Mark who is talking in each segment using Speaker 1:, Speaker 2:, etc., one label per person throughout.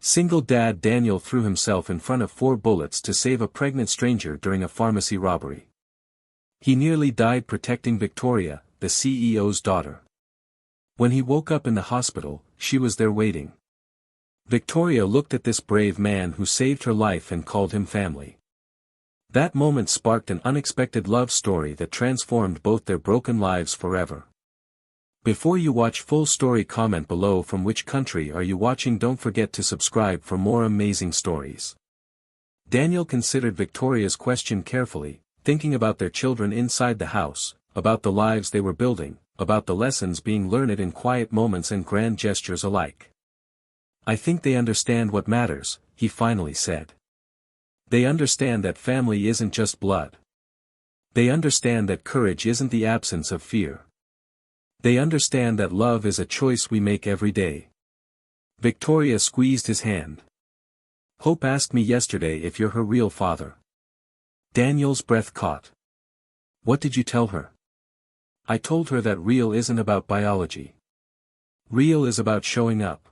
Speaker 1: Single dad Daniel threw himself in front of 4 bullets to save a pregnant stranger during a pharmacy robbery. He nearly died protecting Victoria, the CEO's daughter. When he woke up in the hospital, she was there waiting. Victoria looked at this brave man who saved her life and called him family. That moment sparked an unexpected love story that transformed both their broken lives forever. Before you watch full story, comment below from which country are you watching. Don't forget to subscribe for more amazing stories. Daniel considered Victoria's question carefully, thinking about their children inside the house, about the lives they were building, about the lessons being learned in quiet moments and grand gestures alike. I think they understand what matters, he finally said. They understand that family isn't just blood. They understand that courage isn't the absence of fear. They understand that love is a choice we make every day. Victoria squeezed his hand. Hope asked me yesterday if you're her real father. Daniel's breath caught. What did you tell her? I told her that real isn't about biology. Real is about showing up.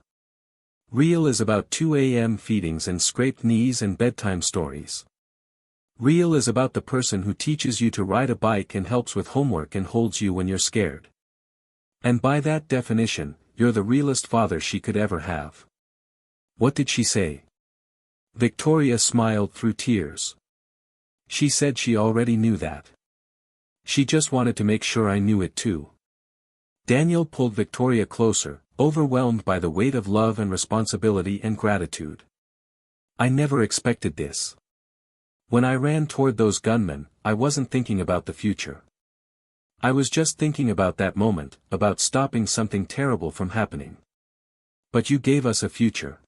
Speaker 1: Real is about 2 a.m. feedings and scraped knees and bedtime stories. Real is about the person who teaches you to ride a bike and helps with homework and holds you when you're scared. And by that definition, you're the realest father she could ever have. What did she say? Victoria smiled through tears. She said she already knew that. She just wanted to make sure I knew it too. Daniel pulled Victoria closer, overwhelmed by the weight of love and responsibility and gratitude. I never expected this. When I ran toward those gunmen, I wasn't thinking about the future. I was just thinking about that moment, about stopping something terrible from happening. But you gave us a future.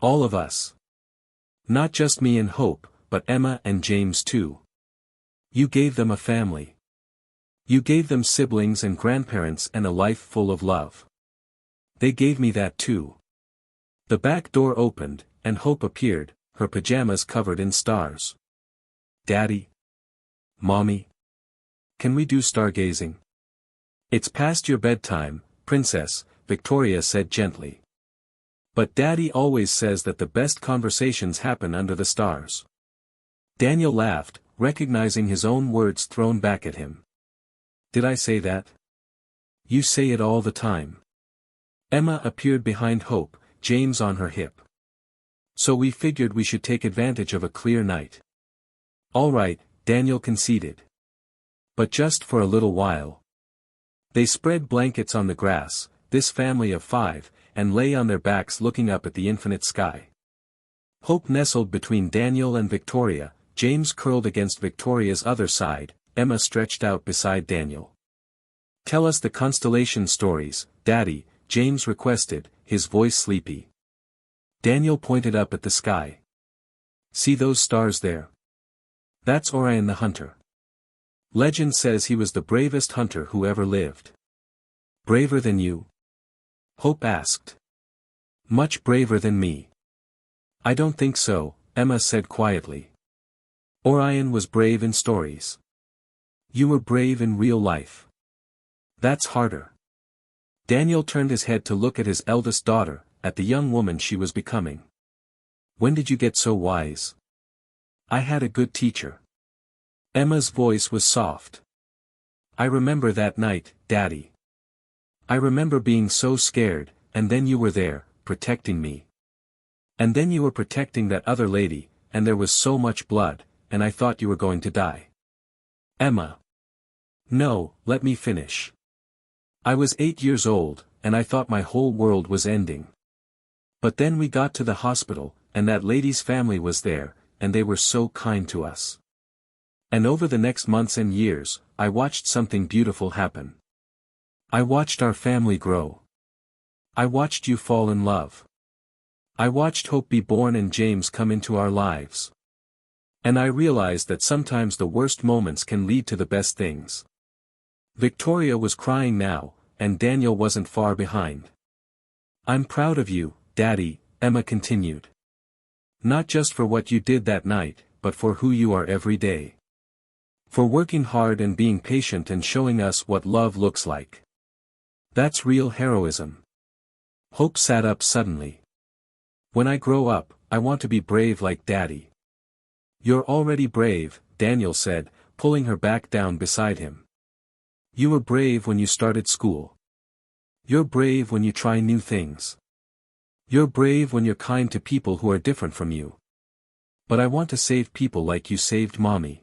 Speaker 1: All of us. Not just me and Hope, but Emma and James too. You gave them a family. You gave them siblings and grandparents and a life full of love. They gave me that too. The back door opened, and Hope appeared, her pajamas covered in stars. Daddy? Mommy? Can we do stargazing? It's past your bedtime, princess, Victoria said gently. But Daddy always says that the best conversations happen under the stars. Daniel laughed, recognizing his own words thrown back at him. Did I say that? You say it all the time. Emma appeared behind Hope, James on her hip. So we figured we should take advantage of a clear night. All right, Daniel conceded. But just for a little while. They spread blankets on the grass, this family of 5, and lay on their backs looking up at the infinite sky. Hope nestled between Daniel and Victoria, James curled against Victoria's other side, Emma stretched out beside Daniel. Tell us the constellation stories, Daddy, James requested, his voice sleepy. Daniel pointed up at the sky. See those stars there? That's Orion the hunter. Legend says he was the bravest hunter who ever lived. Braver than you? Hope asked. Much braver than me. I don't think so, Emma said quietly. Orion was brave in stories. You were brave in real life. That's harder. Daniel turned his head to look at his eldest daughter, at the young woman she was becoming. When did you get so wise? I had a good teacher. Emma's voice was soft. I remember that night, Daddy. I remember being so scared, and then you were there, protecting me. And then you were protecting that other lady, and there was so much blood, and I thought you were going to die. Emma. No, let me finish. I was 8 years old, and I thought my whole world was ending. But then we got to the hospital, and that lady's family was there, and they were so kind to us. And over the next months and years, I watched something beautiful happen. I watched our family grow. I watched you fall in love. I watched Hope be born and James come into our lives. And I realized that sometimes the worst moments can lead to the best things. Victoria was crying now, and Daniel wasn't far behind. I'm proud of you, Daddy, Emma continued. Not just for what you did that night, but for who you are every day. For working hard and being patient and showing us what love looks like. That's real heroism. Hope sat up suddenly. When I grow up, I want to be brave like Daddy. You're already brave, Daniel said, pulling her back down beside him. You were brave when you started school. You're brave when you try new things. You're brave when you're kind to people who are different from you. But I want to save people like you saved Mommy.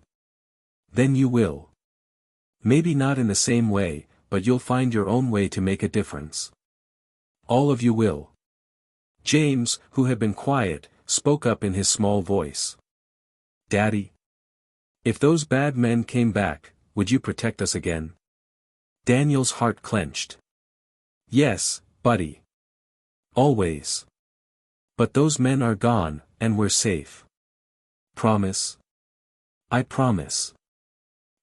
Speaker 1: Then you will. Maybe not in the same way, but you'll find your own way to make a difference. All of you will. James, who had been quiet, spoke up in his small voice. Daddy? If those bad men came back, would you protect us again? Daniel's heart clenched. Yes, buddy. Always. But those men are gone, and we're safe. Promise? I promise.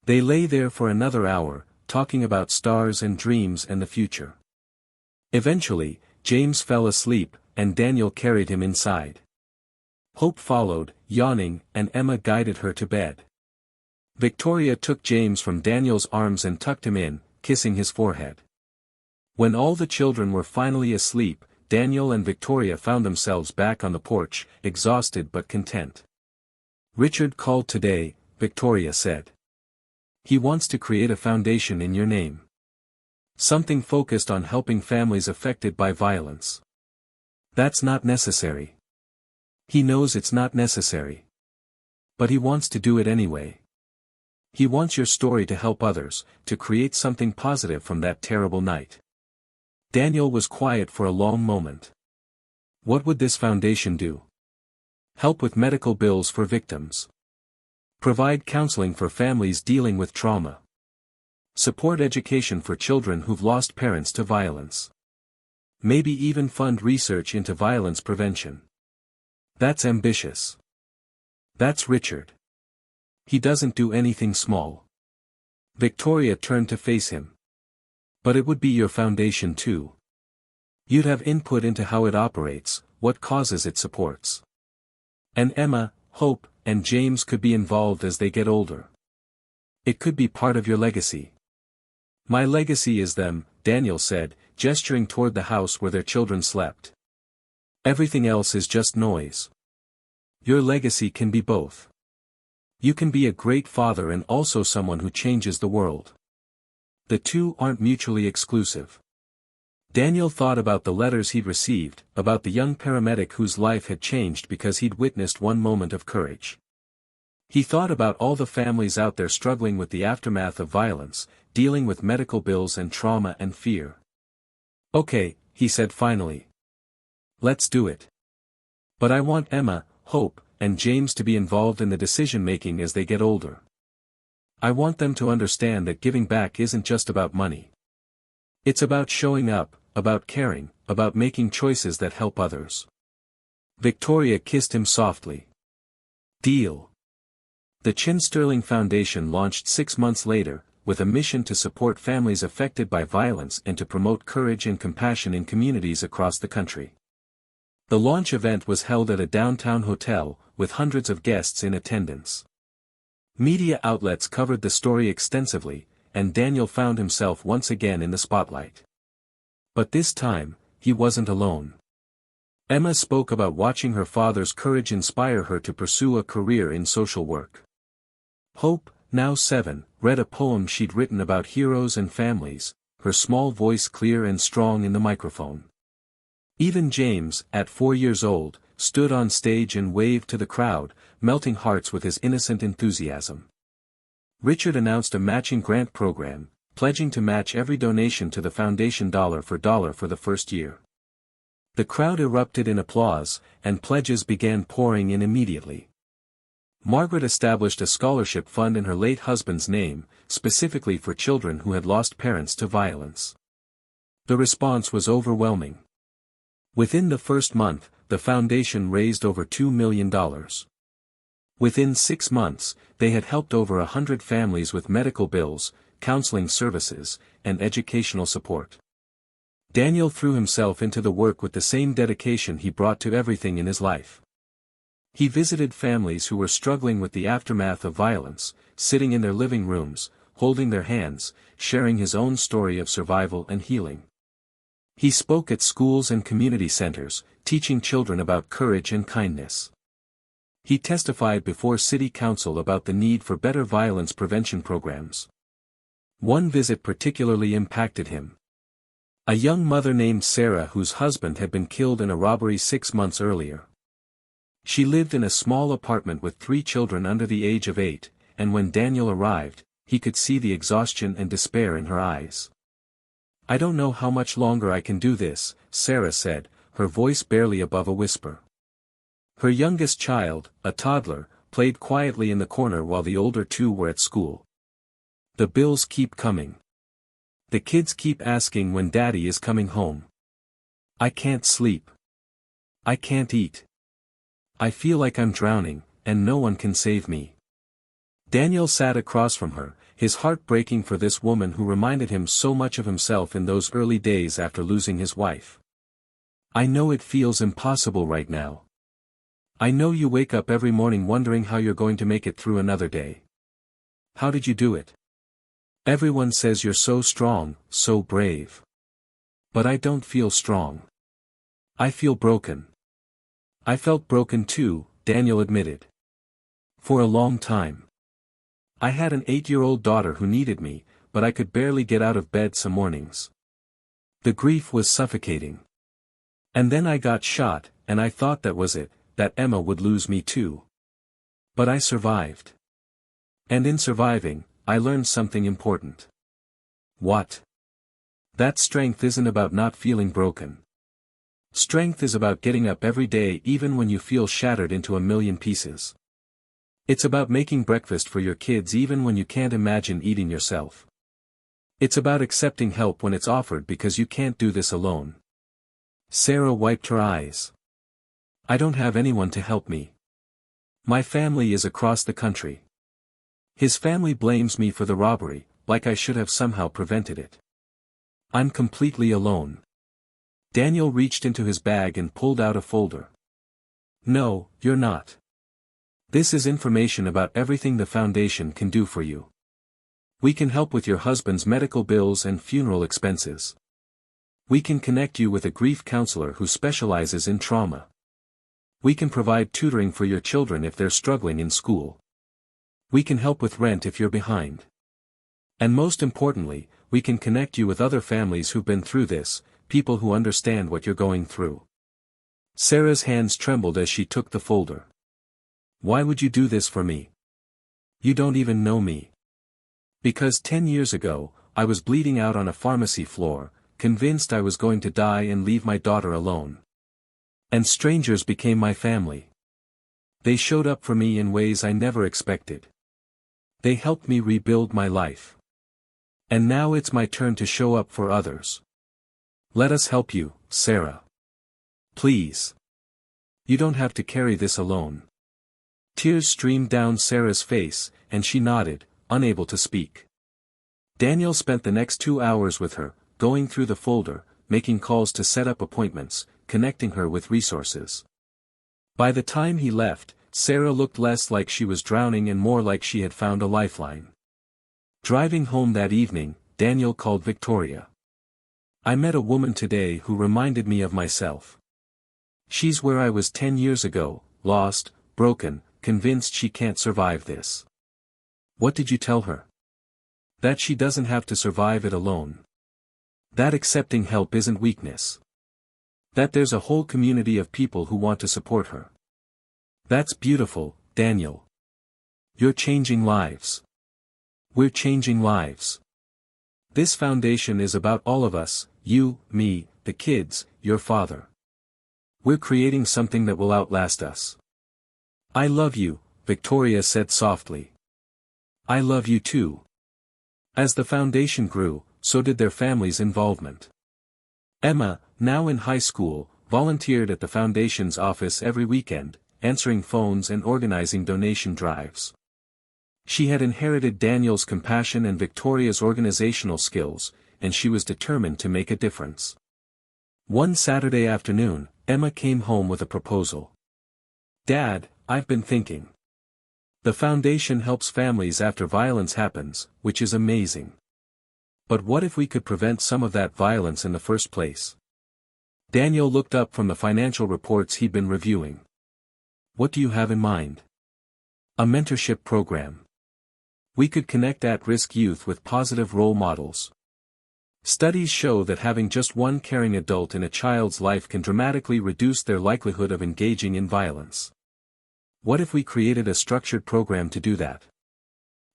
Speaker 1: They lay there for another hour, talking about stars and dreams and the future. Eventually, James fell asleep, and Daniel carried him inside. Hope followed, yawning, and Emma guided her to bed. Victoria took James from Daniel's arms and tucked him in, kissing his forehead. When all the children were finally asleep, Daniel and Victoria found themselves back on the porch, exhausted but content. Richard called today, Victoria said. He wants to create a foundation in your name. Something focused on helping families affected by violence. That's not necessary. He knows it's not necessary. But he wants to do it anyway. He wants your story to help others, to create something positive from that terrible night. Daniel was quiet for a long moment. What would this foundation do? Help with medical bills for victims. Provide counseling for families dealing with trauma. Support education for children who've lost parents to violence. Maybe even fund research into violence prevention. That's ambitious. That's Richard. He doesn't do anything small. Victoria turned to face him. But it would be your foundation too. You'd have input into how it operates, what causes it supports. And Emma, Hope, and James could be involved as they get older. It could be part of your legacy. My legacy is them, Daniel said, gesturing toward the house where their children slept. Everything else is just noise. Your legacy can be both. You can be a great father and also someone who changes the world. The two aren't mutually exclusive. Daniel thought about the letters he'd received, about the young paramedic whose life had changed because he'd witnessed one moment of courage. He thought about all the families out there struggling with the aftermath of violence, dealing with medical bills and trauma and fear. Okay, he said finally. Let's do it. But I want Emma, Hope, and James to be involved in the decision-making as they get older. I want them to understand that giving back isn't just about money. It's about showing up, about caring, about making choices that help others. Victoria kissed him softly. Deal. The Chin Sterling Foundation launched 6 months later, with a mission to support families affected by violence and to promote courage and compassion in communities across the country. The launch event was held at a downtown hotel, with hundreds of guests in attendance. Media outlets covered the story extensively, and Daniel found himself once again in the spotlight. But this time, he wasn't alone. Emma spoke about watching her father's courage inspire her to pursue a career in social work. Hope, now 7, read a poem she'd written about heroes and families, her small voice clear and strong in the microphone. Even James, at 4 years old, stood on stage and waved to the crowd, melting hearts with his innocent enthusiasm. Richard announced a matching grant program, pledging to match every donation to the foundation dollar for the first year. The crowd erupted in applause, and pledges began pouring in immediately. Margaret established a scholarship fund in her late husband's name, specifically for children who had lost parents to violence. The response was overwhelming. Within the first month, the foundation raised over $2 million. Within 6 months, they had helped over 100 families with medical bills, counseling services, and educational support. Daniel threw himself into the work with the same dedication he brought to everything in his life. He visited families who were struggling with the aftermath of violence, sitting in their living rooms, holding their hands, sharing his own story of survival and healing. He spoke at schools and community centers, teaching children about courage and kindness. He testified before city council about the need for better violence prevention programs. One visit particularly impacted him. A young mother named Sarah whose husband had been killed in a robbery 6 months earlier. She lived in a small apartment with 3 children under the age of 8, and when Daniel arrived, he could see the exhaustion and despair in her eyes. "I don't know how much longer I can do this," Sarah said, her voice barely above a whisper. Her youngest child, a toddler, played quietly in the corner while the older 2 were at school. "The bills keep coming. The kids keep asking when Daddy is coming home. I can't sleep. I can't eat. I feel like I'm drowning, and no one can save me." Daniel sat across from her, his heart breaking for this woman who reminded him so much of himself in those early days after losing his wife. "I know it feels impossible right now. I know you wake up every morning wondering how you're going to make it through another day. How did you do it? Everyone says you're so strong, so brave. But I don't feel strong. I feel broken." "I felt broken too," Daniel admitted. "For a long time. I had an 8-year-old daughter who needed me, but I could barely get out of bed some mornings. The grief was suffocating. And then I got shot, and I thought that was it, that Emma would lose me too. But I survived. And in surviving, I learned something important." "What?" "That strength isn't about not feeling broken. Strength is about getting up every day even when you feel shattered into a million pieces. It's about making breakfast for your kids even when you can't imagine eating yourself. It's about accepting help when it's offered because you can't do this alone." Sarah wiped her eyes. "I don't have anyone to help me. My family is across the country. His family blames me for the robbery, like I should have somehow prevented it. I'm completely alone." Daniel reached into his bag and pulled out a folder. "No, you're not. This is information about everything the foundation can do for you. We can help with your husband's medical bills and funeral expenses. We can connect you with a grief counselor who specializes in trauma. We can provide tutoring for your children if they're struggling in school. We can help with rent if you're behind. And most importantly, we can connect you with other families who've been through this, people who understand what you're going through." Sarah's hands trembled as she took the folder. "Why would you do this for me? You don't even know me." "Because 10 years ago, I was bleeding out on a pharmacy floor, convinced I was going to die and leave my daughter alone. And strangers became my family. They showed up for me in ways I never expected. They helped me rebuild my life. And now it's my turn to show up for others. Let us help you, Sarah. Please. You don't have to carry this alone." Tears streamed down Sarah's face, and she nodded, unable to speak. Daniel spent the next 2 hours with her, going through the folder, making calls to set up appointments, connecting her with resources. By the time he left, Sarah looked less like she was drowning and more like she had found a lifeline. Driving home that evening, Daniel called Victoria. "I met a woman today who reminded me of myself. She's where I was 10 years ago, lost, broken, convinced she can't survive this." "What did you tell her?" "That she doesn't have to survive it alone. That accepting help isn't weakness. That there's a whole community of people who want to support her." "That's beautiful, Daniel. You're changing lives. We're changing lives. This foundation is about all of us, you, me, the kids, your father. We're creating something that will outlast us." "I love you," Victoria said softly. "I love you too." As the foundation grew, so did their family's involvement. Emma, now in high school, volunteered at the foundation's office every weekend, answering phones and organizing donation drives. She had inherited Daniel's compassion and Victoria's organizational skills, and she was determined to make a difference. One Saturday afternoon, Emma came home with a proposal. "Dad, I've been thinking. The foundation helps families after violence happens, which is amazing. But what if we could prevent some of that violence in the first place? Daniel looked up from the financial reports he'd been reviewing. What do you have in mind? A mentorship program. We could connect at-risk youth with positive role models. Studies show that having just one caring adult in a child's life can dramatically reduce their likelihood of engaging in violence. What if we created a structured program to do that?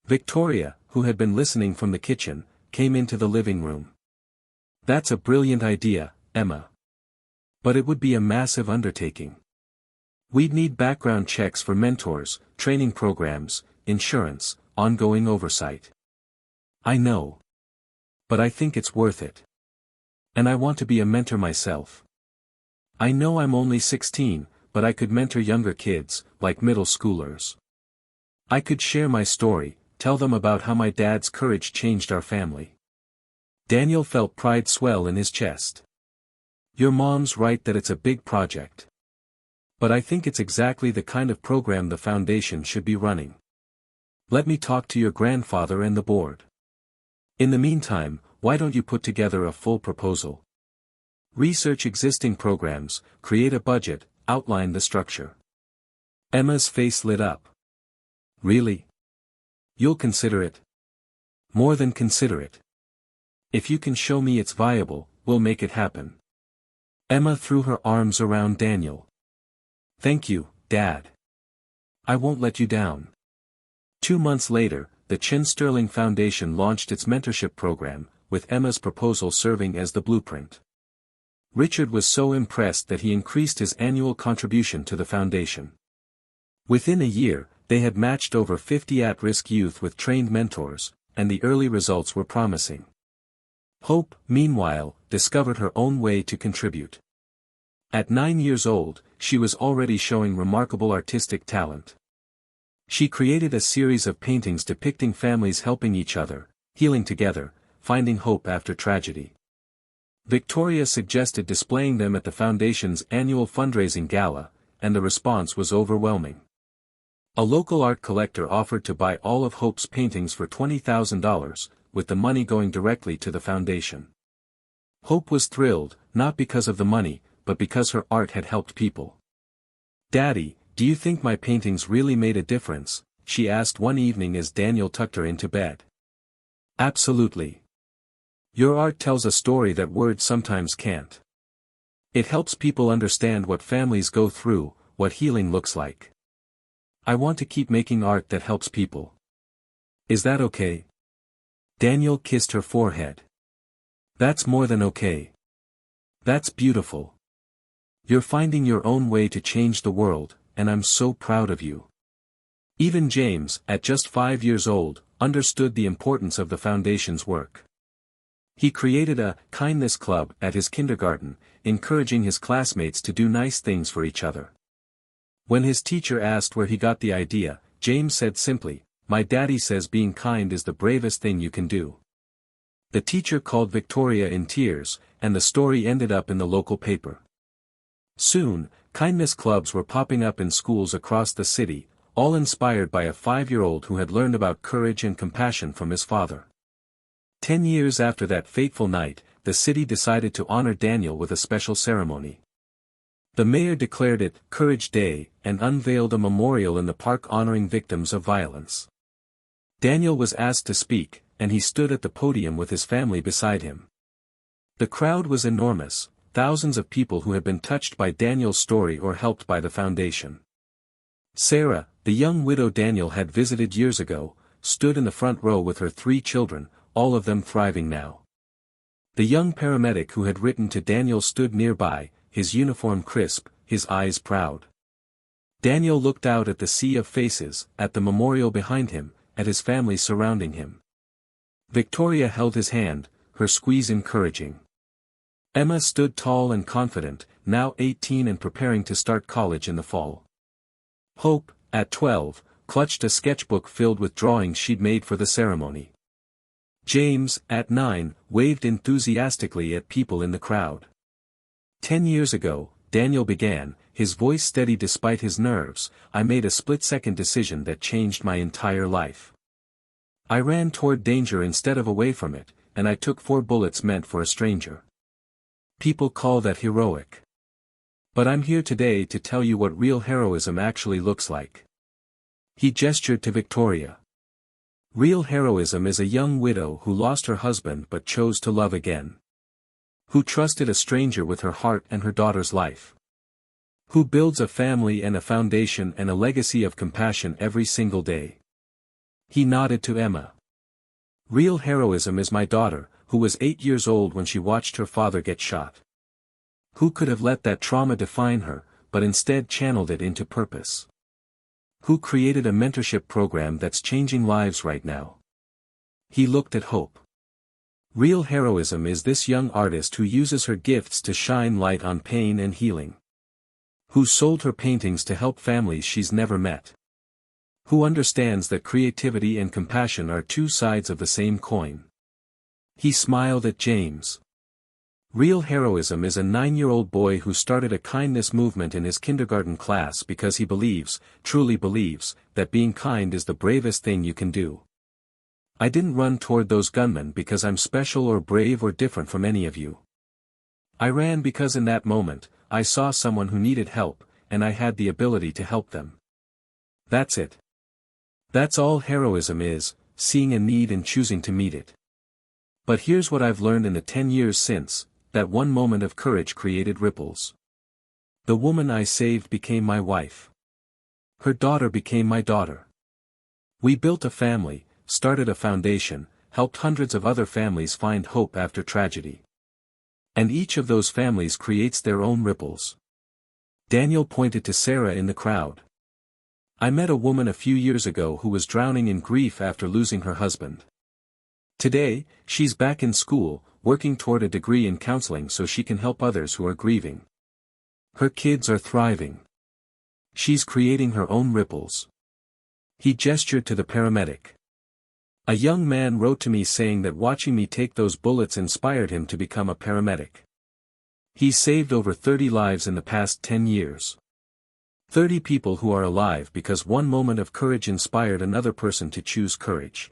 Speaker 1: Victoria, who had been listening from the kitchen, came into the living room. That's a brilliant idea, Emma. But it would be a massive undertaking. We'd need background checks for mentors, training programs, insurance, ongoing oversight. I know. But I think it's worth it. And I want to be a mentor myself. I know I'm only 16, but I could mentor younger kids, like middle schoolers. I could share my story, tell them about how my dad's courage changed our family. Daniel felt pride swell in his chest. Your mom's right that it's a big project. But I think it's exactly the kind of program the foundation should be running. Let me talk to your grandfather and the board. In the meantime, why don't you put together a full proposal? Research existing programs, create a budget, outline the structure. Emma's face lit up. Really? You'll consider it? More than consider it. If you can show me it's viable, we'll make it happen. Emma threw her arms around Daniel. Thank you, Dad. I won't let you down. 2 months later, the Chin Sterling Foundation launched its mentorship program, with Emma's proposal serving as the blueprint. Richard was so impressed that he increased his annual contribution to the foundation. Within a year, they had matched over 50 at-risk youth with trained mentors, and the early results were promising. Hope, meanwhile, discovered her own way to contribute. At 9 years old, she was already showing remarkable artistic talent. She created a series of paintings depicting families helping each other, healing together, finding hope after tragedy. Victoria suggested displaying them at the Foundation's annual fundraising gala, and the response was overwhelming. A local art collector offered to buy all of Hope's paintings for $20,000, with the money going directly to the foundation. Hope was thrilled, not because of the money, but because her art had helped people. Daddy, do you think my paintings really made a difference? She asked one evening as Daniel tucked her into bed. Absolutely. Your art tells a story that words sometimes can't. It helps people understand what families go through, what healing looks like. I want to keep making art that helps people. Is that okay? Daniel kissed her forehead. That's more than okay. That's beautiful. You're finding your own way to change the world, and I'm so proud of you. Even James, at just 5 years old, understood the importance of the foundation's work. He created a kindness club at his kindergarten, encouraging his classmates to do nice things for each other. When his teacher asked where he got the idea, James said simply, "My daddy says being kind is the bravest thing you can do." The teacher called Victoria in tears, and the story ended up in the local paper. Soon, kindness clubs were popping up in schools across the city, all inspired by a 5-year-old who had learned about courage and compassion from his father. 10 years after that fateful night, the city decided to honor Daniel with a special ceremony. The mayor declared it Courage Day, and unveiled a memorial in the park honoring victims of violence. Daniel was asked to speak, and he stood at the podium with his family beside him. The crowd was enormous, thousands of people who had been touched by Daniel's story or helped by the foundation. Sarah, the young widow Daniel had visited years ago, stood in the front row with her 3 children, all of them thriving now. The young paramedic who had written to Daniel stood nearby, his uniform crisp, his eyes proud. Daniel looked out at the sea of faces, at the memorial behind him, at his family surrounding him. Victoria held his hand, her squeeze encouraging. Emma stood tall and confident, now 18 and preparing to start college in the fall. Hope, at 12, clutched a sketchbook filled with drawings she'd made for the ceremony. James, at 9, waved enthusiastically at people in the crowd. 10 years ago, Daniel began, his voice steady despite his nerves, I made a split-second decision that changed my entire life. I ran toward danger instead of away from it, and I took 4 bullets meant for a stranger. People call that heroic. But I'm here today to tell you what real heroism actually looks like. He gestured to Victoria. Real heroism is a young widow who lost her husband but chose to love again. Who trusted a stranger with her heart and her daughter's life. Who builds a family and a foundation and a legacy of compassion every single day. He nodded to Emma. Real heroism is my daughter, who was 8 years old when she watched her father get shot. Who could have let that trauma define her, but instead channeled it into purpose? Who created a mentorship program that's changing lives right now? He looked at Hope. Real heroism is this young artist who uses her gifts to shine light on pain and healing. Who sold her paintings to help families she's never met. Who understands that creativity and compassion are two sides of the same coin. He smiled at James. Real heroism is a 9-year-old boy who started a kindness movement in his kindergarten class because he believes, truly believes, that being kind is the bravest thing you can do. I didn't run toward those gunmen because I'm special or brave or different from any of you. I ran because in that moment, I saw someone who needed help, and I had the ability to help them. That's it. That's all heroism is, seeing a need and choosing to meet it. But here's what I've learned in the 10 years since, that one moment of courage created ripples. The woman I saved became my wife. Her daughter became my daughter. We built a family, started a foundation, helped hundreds of other families find hope after tragedy. And each of those families creates their own ripples. Daniel pointed to Sarah in the crowd. I met a woman a few years ago who was drowning in grief after losing her husband. Today, she's back in school, working toward a degree in counseling so she can help others who are grieving. Her kids are thriving. She's creating her own ripples. He gestured to the paramedic. A young man wrote to me saying that watching me take those bullets inspired him to become a paramedic. He's saved over 30 lives in the past 10 years. 30 people who are alive because one moment of courage inspired another person to choose courage.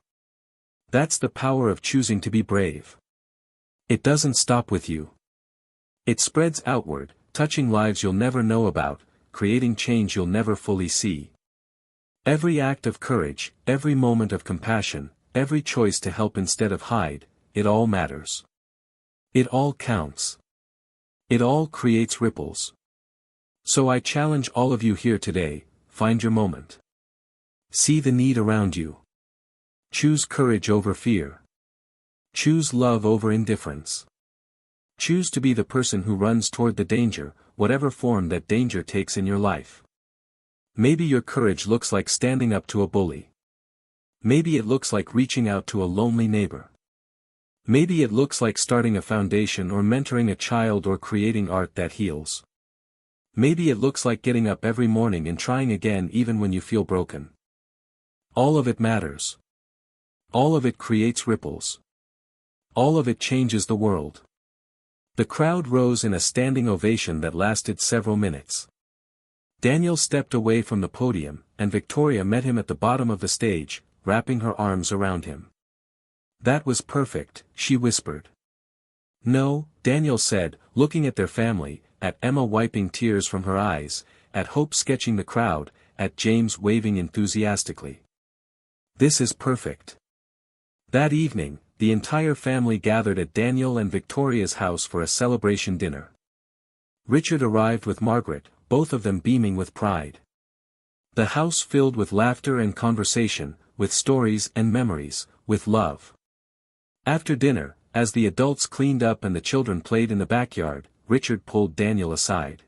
Speaker 1: That's the power of choosing to be brave. It doesn't stop with you. It spreads outward, touching lives you'll never know about, creating change you'll never fully see. Every act of courage, every moment of compassion, every choice to help instead of hide, it all matters. It all counts. It all creates ripples. So I challenge all of you here today, find your moment. See the need around you. Choose courage over fear. Choose love over indifference. Choose to be the person who runs toward the danger, whatever form that danger takes in your life. Maybe your courage looks like standing up to a bully. Maybe it looks like reaching out to a lonely neighbor. Maybe it looks like starting a foundation or mentoring a child or creating art that heals. Maybe it looks like getting up every morning and trying again even when you feel broken. All of it matters. All of it creates ripples. All of it changes the world. The crowd rose in a standing ovation that lasted several minutes. Daniel stepped away from the podium, and Victoria met him at the bottom of the stage, wrapping her arms around him. That was perfect, she whispered. No, Daniel said, looking at their family, at Emma wiping tears from her eyes, at Hope sketching the crowd, at James waving enthusiastically. This is perfect. That evening, the entire family gathered at Daniel and Victoria's house for a celebration dinner. Richard arrived with Margaret, both of them beaming with pride. The house filled with laughter and conversation, with stories and memories, with love. After dinner, as the adults cleaned up and the children played in the backyard, Richard pulled Daniel aside.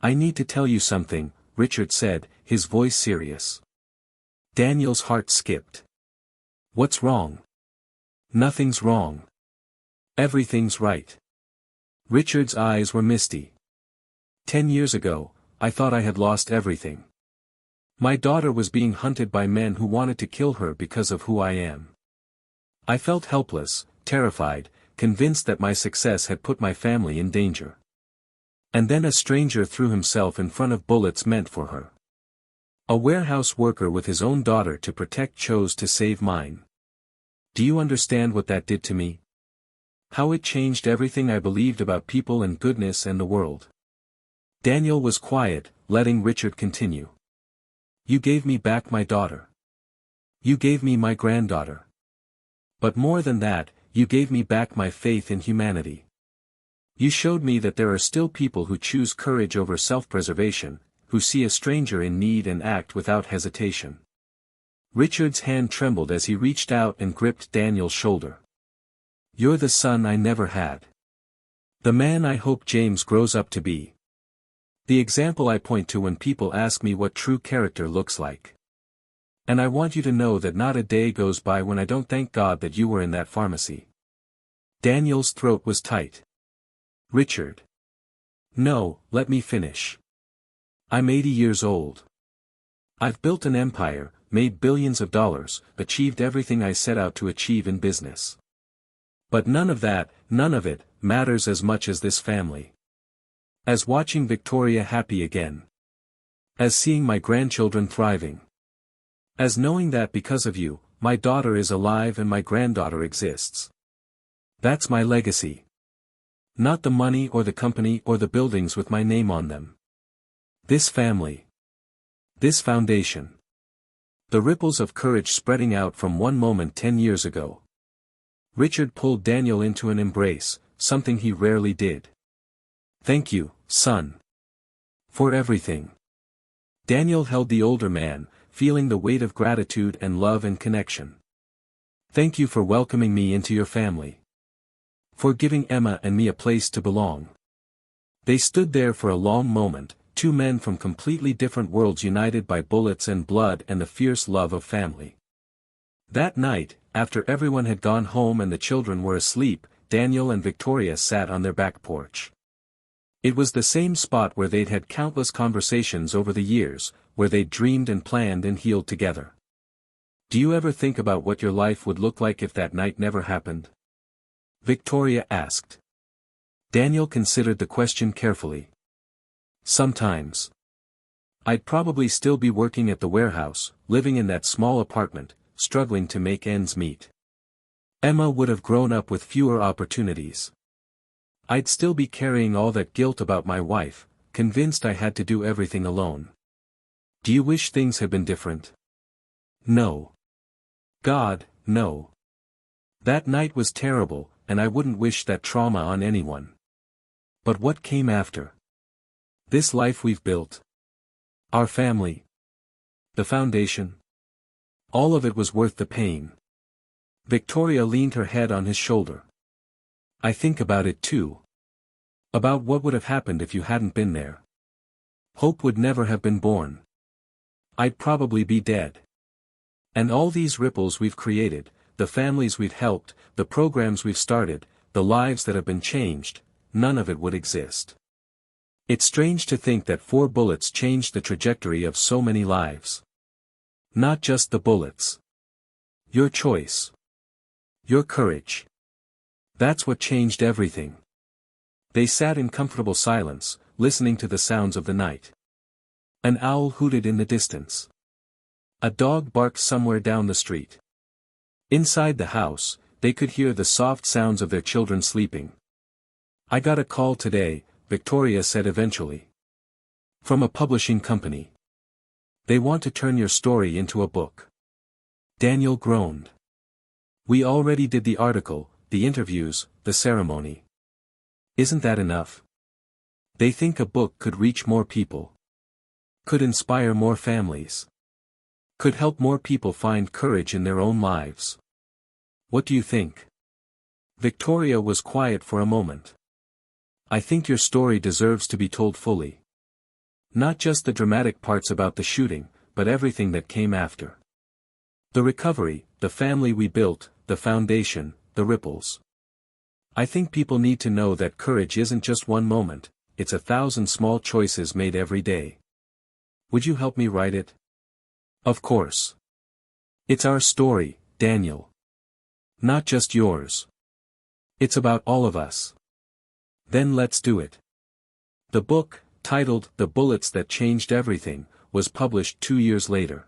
Speaker 1: I need to tell you something, Richard said, his voice serious. Daniel's heart skipped. What's wrong? Nothing's wrong. Everything's right. Richard's eyes were misty. 10 years ago, I thought I had lost everything. My daughter was being hunted by men who wanted to kill her because of who I am. I felt helpless, terrified, convinced that my success had put my family in danger. And then a stranger threw himself in front of bullets meant for her. A warehouse worker with his own daughter to protect chose to save mine. Do you understand what that did to me? How it changed everything I believed about people and goodness and the world. Daniel was quiet, letting Richard continue. You gave me back my daughter. You gave me my granddaughter. But more than that, you gave me back my faith in humanity. You showed me that there are still people who choose courage over self-preservation, who see a stranger in need and act without hesitation. Richard's hand trembled as he reached out and gripped Daniel's shoulder. You're the son I never had. The man I hope James grows up to be. The example I point to when people ask me what true character looks like. And I want you to know that not a day goes by when I don't thank God that you were in that pharmacy. Daniel's throat was tight. Richard. No, let me finish. I'm 80 years old. I've built an empire, made billions of dollars, achieved everything I set out to achieve in business. But none of it, matters as much as this family. As watching Victoria happy again. As seeing my grandchildren thriving. As knowing that because of you, my daughter is alive and my granddaughter exists. That's my legacy. Not the money or the company or the buildings with my name on them. This family. This foundation. The ripples of courage spreading out from one moment 10 years ago. Richard pulled Daniel into an embrace, something he rarely did. Thank you, son. For everything. Daniel held the older man, feeling the weight of gratitude and love and connection. Thank you for welcoming me into your family. For giving Emma and me a place to belong. They stood there for a long moment, two men from completely different worlds united by bullets and blood and the fierce love of family. That night, after everyone had gone home and the children were asleep, Daniel and Victoria sat on their back porch. It was the same spot where they'd had countless conversations over the years, where they'd dreamed and planned and healed together. Do you ever think about what your life would look like if that night never happened? Victoria asked. Daniel considered the question carefully. Sometimes. I'd probably still be working at the warehouse, living in that small apartment, struggling to make ends meet. Emma would have grown up with fewer opportunities. I'd still be carrying all that guilt about my wife, convinced I had to do everything alone. Do you wish things had been different? No. God, no. That night was terrible, and I wouldn't wish that trauma on anyone. But what came after? This life we've built. Our family. The foundation. All of it was worth the pain. Victoria leaned her head on his shoulder. I think about it too. About what would have happened if you hadn't been there. Hope would never have been born. I'd probably be dead. And all these ripples we've created, the families we've helped, the programs we've started, the lives that have been changed, none of it would exist. It's strange to think that 4 bullets changed the trajectory of so many lives. Not just the bullets. Your choice. Your courage. That's what changed everything. They sat in comfortable silence, listening to the sounds of the night. An owl hooted in the distance. A dog barked somewhere down the street. Inside the house, they could hear the soft sounds of their children sleeping. I got a call today, Victoria said eventually. From a publishing company. They want to turn your story into a book. Daniel groaned. We already did the article, the interviews, the ceremony. Isn't that enough? They think a book could reach more people. Could inspire more families. Could help more people find courage in their own lives. What do you think? Victoria was quiet for a moment. I think your story deserves to be told fully. Not just the dramatic parts about the shooting, but everything that came after. The recovery, the family we built, the foundation, the ripples. I think people need to know that courage isn't just one moment, it's 1,000 small choices made every day. Would you help me write it? Of course. It's our story, Daniel. Not just yours. It's about all of us. Then let's do it. The book, titled The Bullets That Changed Everything, was published 2 years later.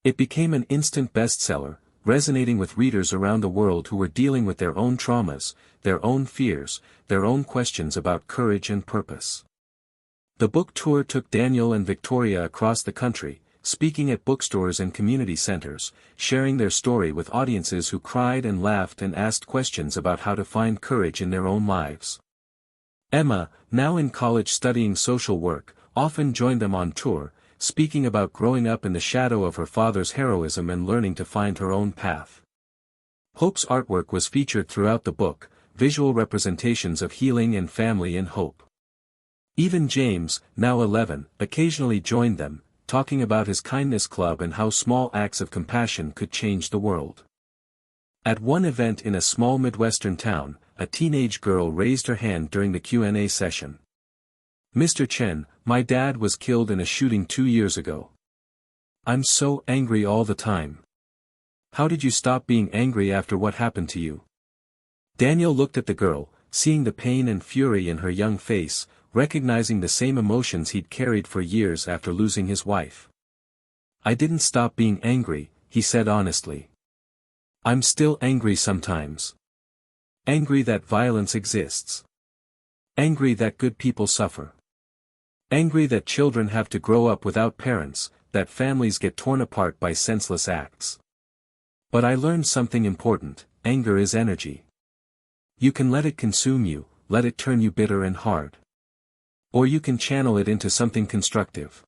Speaker 1: It became an instant bestseller, resonating with readers around the world who were dealing with their own traumas, their own fears, their own questions about courage and purpose. The book tour took Daniel and Victoria across the country, speaking at bookstores and community centers, sharing their story with audiences who cried and laughed and asked questions about how to find courage in their own lives. Emma, now in college studying social work, often joined them on tour, speaking about growing up in the shadow of her father's heroism and learning to find her own path. Hope's artwork was featured throughout the book, visual representations of healing and family and hope. Even James, now 11, occasionally joined them, talking about his kindness club and how small acts of compassion could change the world. At one event in a small Midwestern town, a teenage girl raised her hand during the Q&A session. "Mr. Chen, my dad was killed in a shooting 2 years ago. I'm so angry all the time. How did you stop being angry after what happened to you?" Daniel looked at the girl, seeing the pain and fury in her young face, recognizing the same emotions he'd carried for years after losing his wife. "I didn't stop being angry," he said honestly. "I'm still angry sometimes. Angry that violence exists. Angry that good people suffer. Angry that children have to grow up without parents, that families get torn apart by senseless acts. But I learned something important: anger is energy. You can let it consume you, let it turn you bitter and hard. Or you can channel it into something constructive.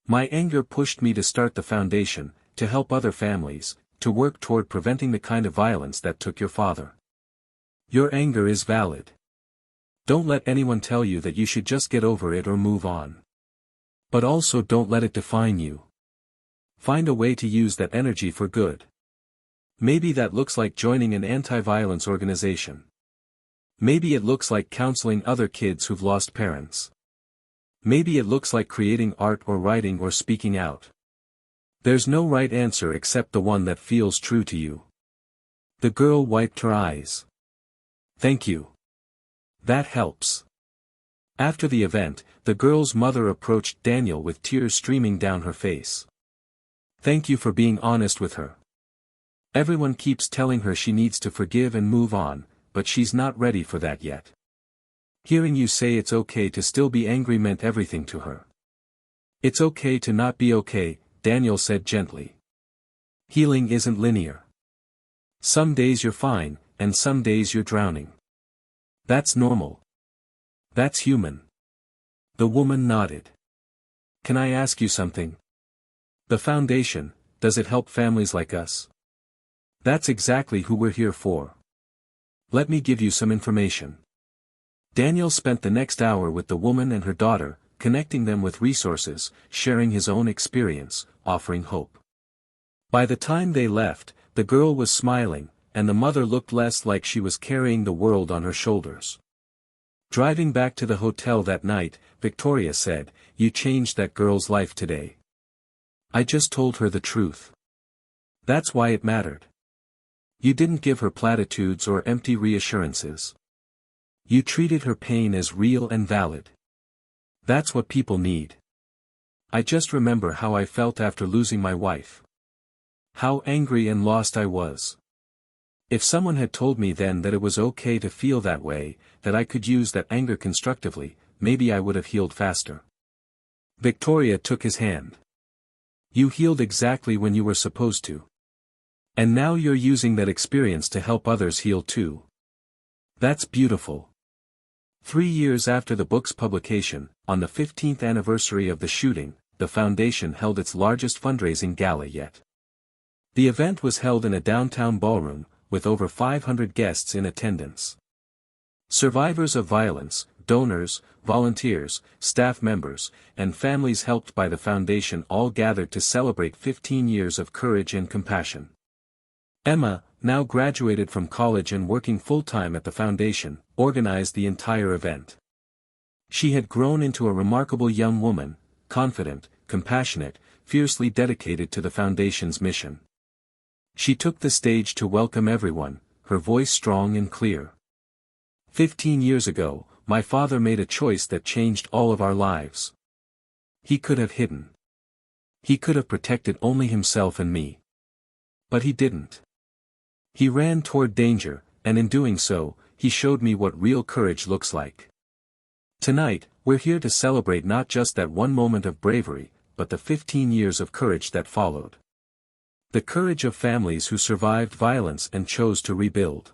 Speaker 1: My anger pushed me to start the foundation, to help other families, to work toward preventing the kind of violence that took your father. Your anger is valid. Don't let anyone tell you that you should just get over it or move on. But also don't let it define you. Find a way to use that energy for good. Maybe that looks like joining an anti-violence organization. Maybe it looks like counseling other kids who've lost parents. Maybe it looks like creating art or writing or speaking out. There's no right answer except the one that feels true to you." The girl wiped her eyes. "Thank you. That helps." After the event, the girl's mother approached Daniel with tears streaming down her face. "Thank you for being honest with her. Everyone keeps telling her she needs to forgive and move on, but she's not ready for that yet. Hearing you say it's okay to still be angry meant everything to her." "It's okay to not be okay," Daniel said gently. "Healing isn't linear. Some days you're fine, and some days you're drowning. That's normal. That's human." The woman nodded. "Can I ask you something? The foundation, does it help families like us?" "That's exactly who we're here for. Let me give you some information." Daniel spent the next hour with the woman and her daughter, connecting them with resources, sharing his own experience, offering hope. By the time they left, the girl was smiling, and the mother looked less like she was carrying the world on her shoulders. Driving back to the hotel that night, Victoria said, "You changed that girl's life today. I just told her the truth. That's why it mattered. You didn't give her platitudes or empty reassurances. You treated her pain as real and valid. That's what people need. I just remember how I felt after losing my wife. How angry and lost I was. If someone had told me then that it was okay to feel that way, that I could use that anger constructively, maybe I would have healed faster." Victoria took his hand. "You healed exactly when you were supposed to. And now you're using that experience to help others heal too. That's beautiful." 3 years after the book's publication, on the 15th anniversary of the shooting, the foundation held its largest fundraising gala yet. The event was held in a downtown ballroom, with over 500 guests in attendance. Survivors of violence, donors, volunteers, staff members, and families helped by the foundation all gathered to celebrate 15 years of courage and compassion. Emma, now graduated from college and working full-time at the foundation, organized the entire event. She had grown into a remarkable young woman, confident, compassionate, fiercely dedicated to the foundation's mission. She took the stage to welcome everyone, her voice strong and clear. 15 years ago, my father made a choice that changed all of our lives. He could have hidden. He could have protected only himself and me. But he didn't. He ran toward danger, and in doing so, he showed me what real courage looks like. Tonight, we're here to celebrate not just that one moment of bravery, but the 15 years of courage that followed. The courage of families who survived violence and chose to rebuild.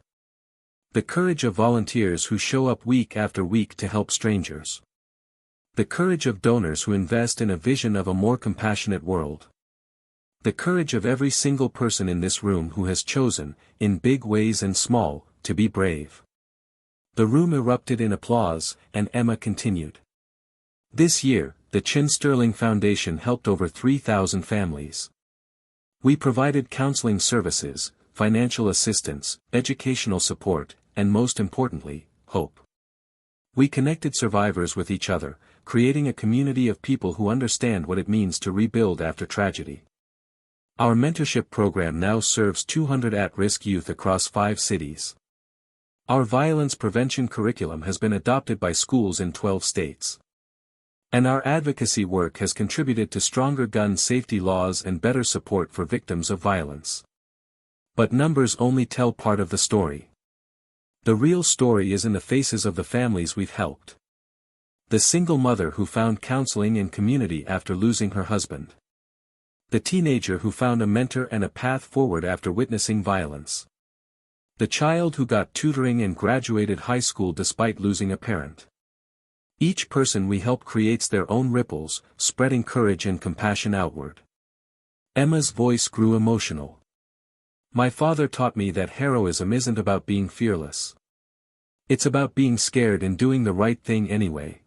Speaker 1: The courage of volunteers who show up week after week to help strangers. The courage of donors who invest in a vision of a more compassionate world. The courage of every single person in this room who has chosen, in big ways and small, to be brave. The room erupted in applause, and Emma continued. This year, the Chin Sterling Foundation helped over 3,000 families. We provided counseling services, financial assistance, educational support, and most importantly, hope. We connected survivors with each other, creating a community of people who understand what it means to rebuild after tragedy. Our mentorship program now serves 200 at-risk youth across 5 cities. Our violence prevention curriculum has been adopted by schools in 12 states. And our advocacy work has contributed to stronger gun safety laws and better support for victims of violence. But numbers only tell part of the story. The real story is in the faces of the families we've helped. The single mother who found counseling and community after losing her husband. The teenager who found a mentor and a path forward after witnessing violence. The child who got tutoring and graduated high school despite losing a parent. Each person we help creates their own ripples, spreading courage and compassion outward. Emma's voice grew emotional. My father taught me that heroism isn't about being fearless. It's about being scared and doing the right thing anyway.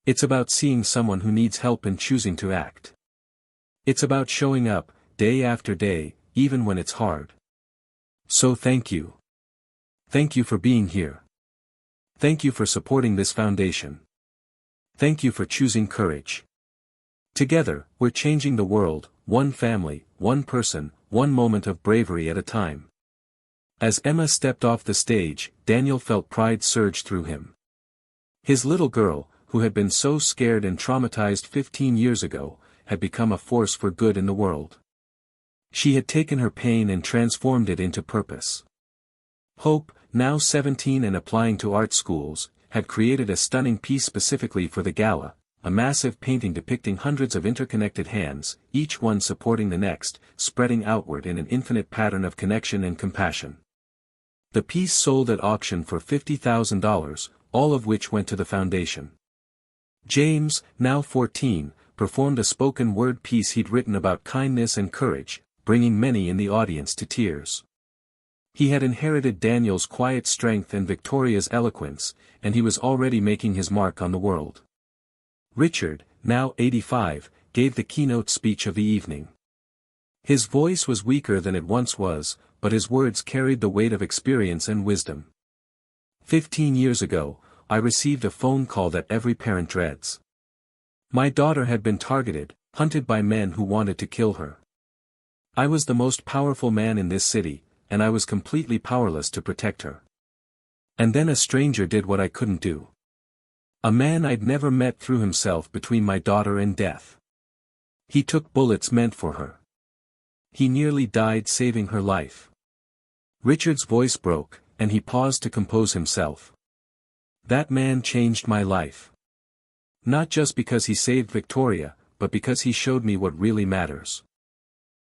Speaker 1: It's about seeing someone who needs help and choosing to act. It's about showing up, day after day, even when it's hard. So thank you. Thank you for being here. Thank you for supporting this foundation. Thank you for choosing courage. Together, we're changing the world, one family, one person, one moment of bravery at a time. As Emma stepped off the stage, Daniel felt pride surge through him. His little girl, who had been so scared and traumatized 15 years ago, had become a force for good in the world. She had taken her pain and transformed it into purpose. Hope, now 17 and applying to art schools, had created a stunning piece specifically for the gala, a massive painting depicting hundreds of interconnected hands, each one supporting the next, spreading outward in an infinite pattern of connection and compassion. The piece sold at auction for $50,000, all of which went to the foundation. James, now 14, performed a spoken word piece he'd written about kindness and courage, bringing many in the audience to tears. He had inherited Daniel's quiet strength and Victoria's eloquence, and he was already making his mark on the world. Richard, now 85, gave the keynote speech of the evening. His voice was weaker than it once was, but his words carried the weight of experience and wisdom. 15 years ago, I received a phone call that every parent dreads. My daughter had been targeted, hunted by men who wanted to kill her. I was the most powerful man in this city, and I was completely powerless to protect her. And then a stranger did what I couldn't do. A man I'd never met threw himself between my daughter and death. He took bullets meant for her. He nearly died saving her life. Richard's voice broke, and he paused to compose himself. That man changed my life. Not just because he saved Victoria, but because he showed me what really matters.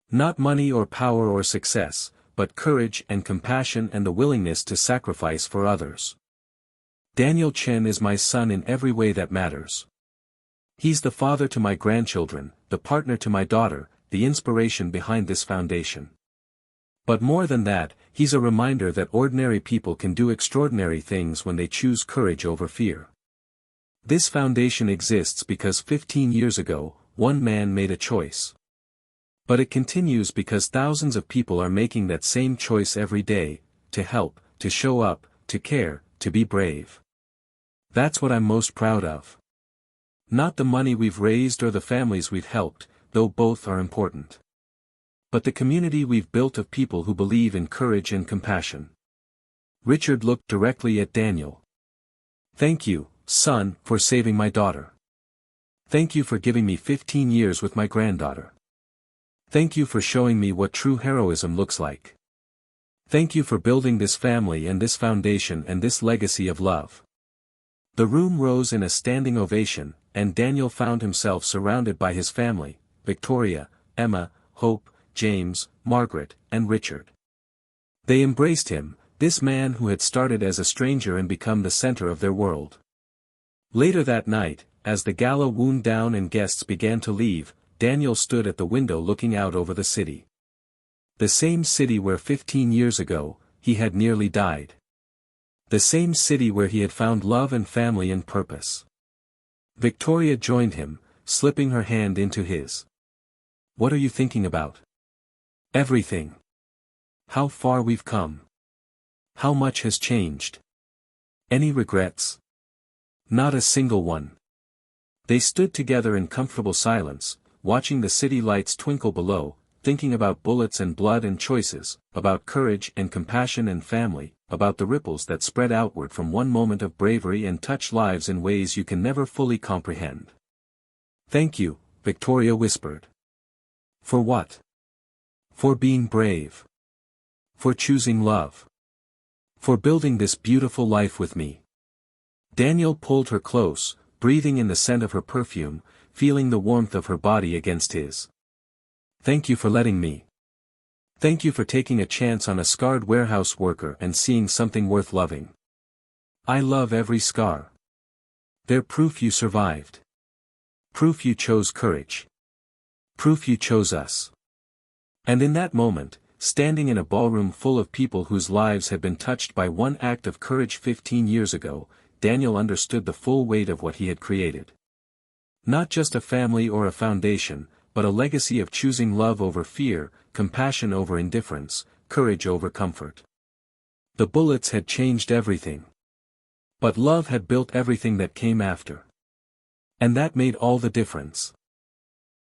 Speaker 1: Not money or power or success, but courage and compassion and the willingness to sacrifice for others. Daniel Chen is my son in every way that matters. He's the father to my grandchildren, the partner to my daughter, the inspiration behind this foundation. But more than that, he's a reminder that ordinary people can do extraordinary things when they choose courage over fear. This foundation exists because 15 years ago, one man made a choice. But it continues because thousands of people are making that same choice every day, to help, to show up, to care, to be brave. That's what I'm most proud of. Not the money we've raised or the families we've helped, though both are important. But the community we've built of people who believe in courage and compassion. Richard looked directly at Daniel. Thank you, son, for saving my daughter. Thank you for giving me 15 years with my granddaughter. Thank you for showing me what true heroism looks like. Thank you for building this family and this foundation and this legacy of love." The room rose in a standing ovation, and Daniel found himself surrounded by his family, Victoria, Emma, Hope, James, Margaret, and Richard. They embraced him, this man who had started as a stranger and become the center of their world. Later that night, as the gala wound down and guests began to leave, Daniel stood at the window looking out over the city. The same city where 15 years ago, he had nearly died. The same city where he had found love and family and purpose. Victoria joined him, slipping her hand into his. "What are you thinking about?" "Everything. How far we've come. How much has changed. Any regrets?" "Not a single one." They stood together in comfortable silence, watching the city lights twinkle below, thinking about bullets and blood and choices, about courage and compassion and family, about the ripples that spread outward from one moment of bravery and touch lives in ways you can never fully comprehend. "Thank you," Victoria whispered. "For what?" "For being brave. For choosing love. For building this beautiful life with me." Daniel pulled her close, breathing in the scent of her perfume, feeling the warmth of her body against his. "Thank you for letting me. Thank you for taking a chance on a scarred warehouse worker and seeing something worth loving. I love every scar. They're proof you survived. Proof you chose courage. Proof you chose us." And in that moment, standing in a ballroom full of people whose lives had been touched by one act of courage 15 years ago, Daniel understood the full weight of what he had created. Not just a family or a foundation, but a legacy of choosing love over fear, compassion over indifference, courage over comfort. The bullets had changed everything. But love had built everything that came after. And that made all the difference.